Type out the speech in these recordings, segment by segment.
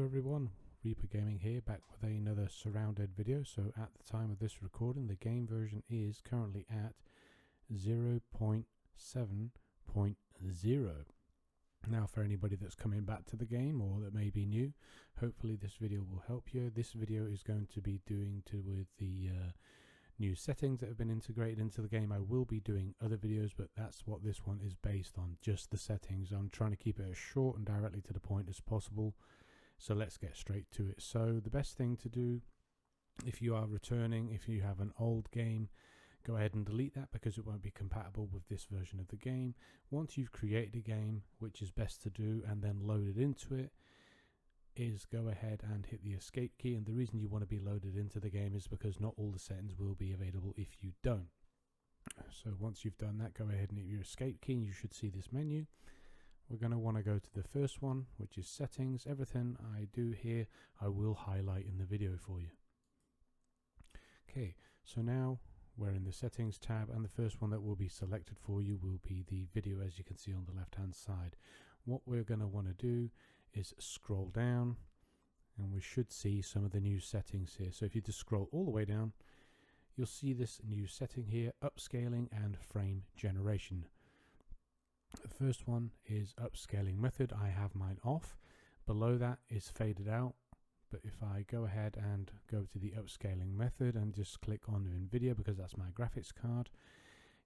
everyone, Reaper Gaming here, back with another SurrounDead video. So at the time of this recording, the game version is currently at 0.7.0. Now for anybody that's coming back to the game or that may be new, hopefully this video will help you. This video is going to be doing with the new settings that have been integrated into the game. I will be doing other videos, but that's what this one is based on, just the settings. I'm trying to keep it as short and directly to the point as possible. So let's get straight to it. So the best thing to do if you are returning, if you have an old game, go ahead and delete that because it won't be compatible with this version of the game. Once you've created a game, which is best to do and then load it into it, is go ahead and hit the escape key. And the reason you want to be loaded into the game is because not all the settings will be available if you don't. So once you've done that, go ahead and hit your escape key and you should see this menu. We're going to want to go to the first one, which is settings. Everything I do here, I will highlight in the video for you. Okay, so now we're in the settings tab, and the first one that will be selected for you will be the video, as you can see on the left hand side. What we're going to want to do is scroll down, and we should see some of the new settings here. So if you just scroll all the way down, you'll see this new setting here, upscaling and frame generation. The first one is upscaling method. I have mine off. Below that is faded out. But if I go ahead and go to the upscaling method and just click on NVIDIA, because that's my graphics card,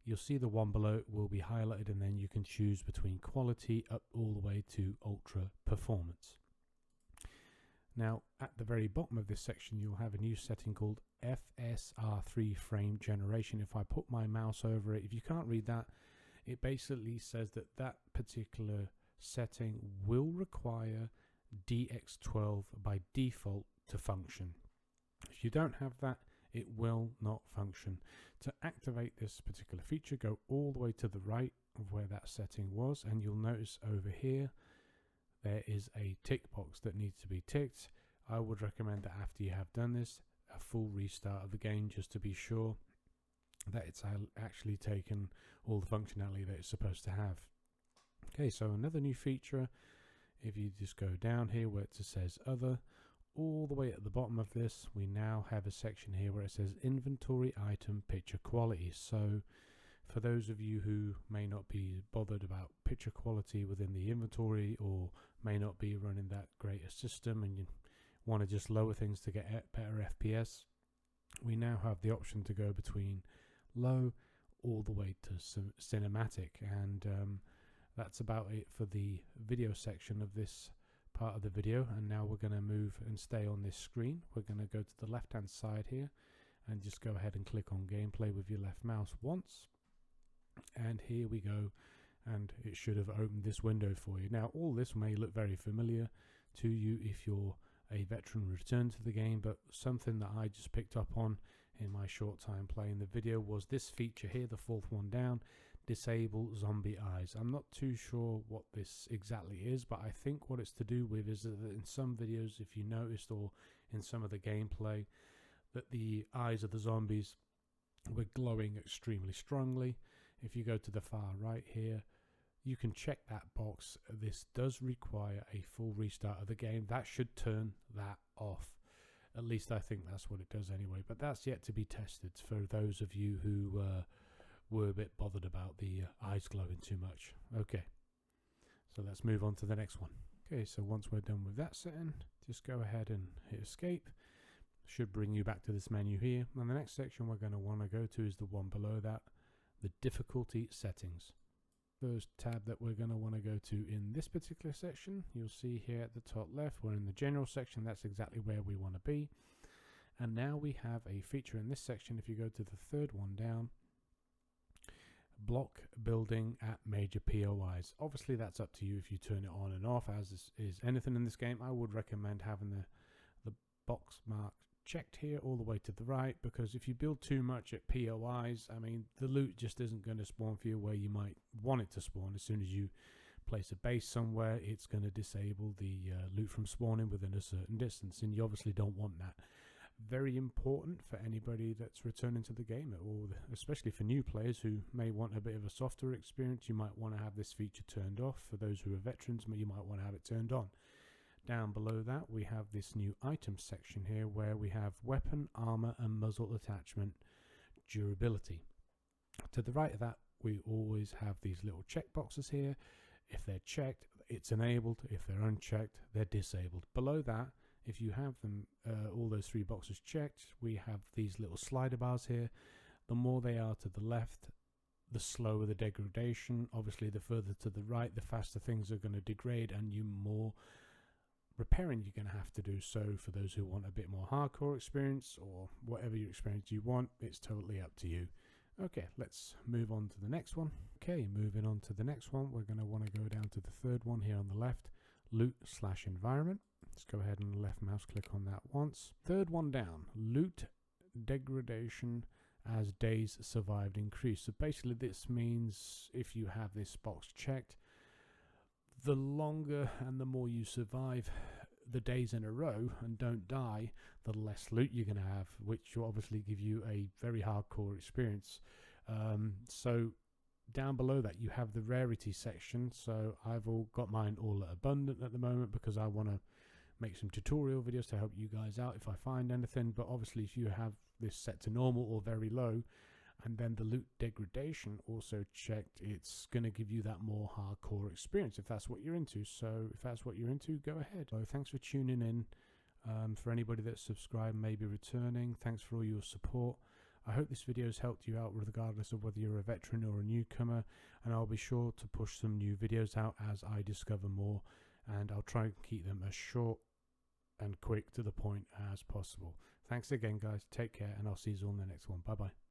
you'll see the one below it will be highlighted, and then you can choose between quality up all the way to ultra performance. Now at the very bottom of this section you'll have a new setting called FSR3 frame generation. If I put my mouse over it, if you can't read that, it basically says that that particular setting will require DX12 by default to function. If you don't have that, it will not function. To activate this particular feature, go all the way to the right of where that setting was, and you'll notice over here there is a tick box that needs to be ticked. I would recommend that after you have done this, a full restart of the game just to be sure that it's actually taken all the functionality that it's supposed to have. Okay, so another new feature, if you just go down here where it says other, all the way at the bottom of this we now have a section here where it says inventory item picture quality. So for those of you who may not be bothered about picture quality within the inventory, or may not be running that great a system and you want to just lower things to get better FPS, we now have the option to go between low all the way to cinematic. And that's about it for the video section of this part of the video. And now we're going to move and stay on this screen. We're going to go to the left hand side here and just go ahead and click on gameplay with your left mouse once, and here we go, and it should have opened this window for you. Now all this may look very familiar to you if you're a veteran return to the game, but something that I just picked up on in my short time playing the video was this feature here, the fourth one down, disable zombie eyes. I'm not too sure what this exactly is, but I think what it's to do with is that in some videos, if you noticed, or in some of the gameplay, that the eyes of the zombies were glowing extremely strongly. If you go to the far right here, you can check that box. This does require a full restart of the game. That should turn that off. At least I think that's what it does anyway, but that's yet to be tested for those of you who were a bit bothered about the eyes glowing too much. Okay, so let's move on to the next one. Okay, so once we're done with that setting, just go ahead and hit escape. Should bring you back to this menu here, and the next section we're going to want to go to is the one below that, the difficulty settings. First tab that we're going to want to go to in this particular section, you'll see here at the top left, we're in the general section. That's exactly where we want to be. And now we have a feature in this section. If you go to the third one down, block building at major POIs. Obviously that's up to you if you turn it on and off, as is anything in this game. I would recommend having the box mark checked here all the way to the right, because if you build too much at POIs, I mean, the loot just isn't going to spawn for you where you might want it to spawn. As soon as you place a base somewhere, it's going to disable the loot from spawning within a certain distance, and you obviously don't want that. Very important for anybody that's returning to the game, or especially for new players who may want a bit of a softer experience. You might want to have this feature turned off. For those who are veterans, you might want to have it turned on. Down below that we have this new item section here where we have weapon, armor and muzzle attachment durability. To the right of that we always have these little check boxes here. If they're checked, it's enabled. If they're unchecked, they're disabled. Below that, if you have them all those 3 boxes checked, we have these little slider bars here. The more they are to the left, the slower the degradation. Obviously the further to the right, the faster things are going to degrade and you more repairing you're going to have to do. So for those who want a bit more hardcore experience or whatever your experience you want, it's totally up to you. Okay, let's move on to the next one. Okay, moving on to the next one, we're going to want to go down to the third one here on the left, loot/environment. Let's go ahead and left mouse click on that once. Third one down, loot degradation as days survived increase. So basically this means if you have this box checked, the longer and the more you survive the days in a row and don't die, the less loot you're going to have, which will obviously give you a very hardcore experience. So down below that you have the rarity section. So I've got mine all at abundant at the moment because I want to make some tutorial videos to help you guys out if I find anything. But obviously if you have this set to normal or very low, and then the loot degradation also checked, it's going to give you that more hardcore experience if that's what you're into. So if that's what you're into, go ahead. So thanks for tuning in. For anybody that's subscribed, maybe returning, thanks for all your support. I hope this video has helped you out regardless of whether you're a veteran or a newcomer, and I'll be sure to push some new videos out as I discover more, and I'll try and keep them as short and quick to the point as possible. Thanks again guys, take care, and I'll see you all in the next one. Bye bye.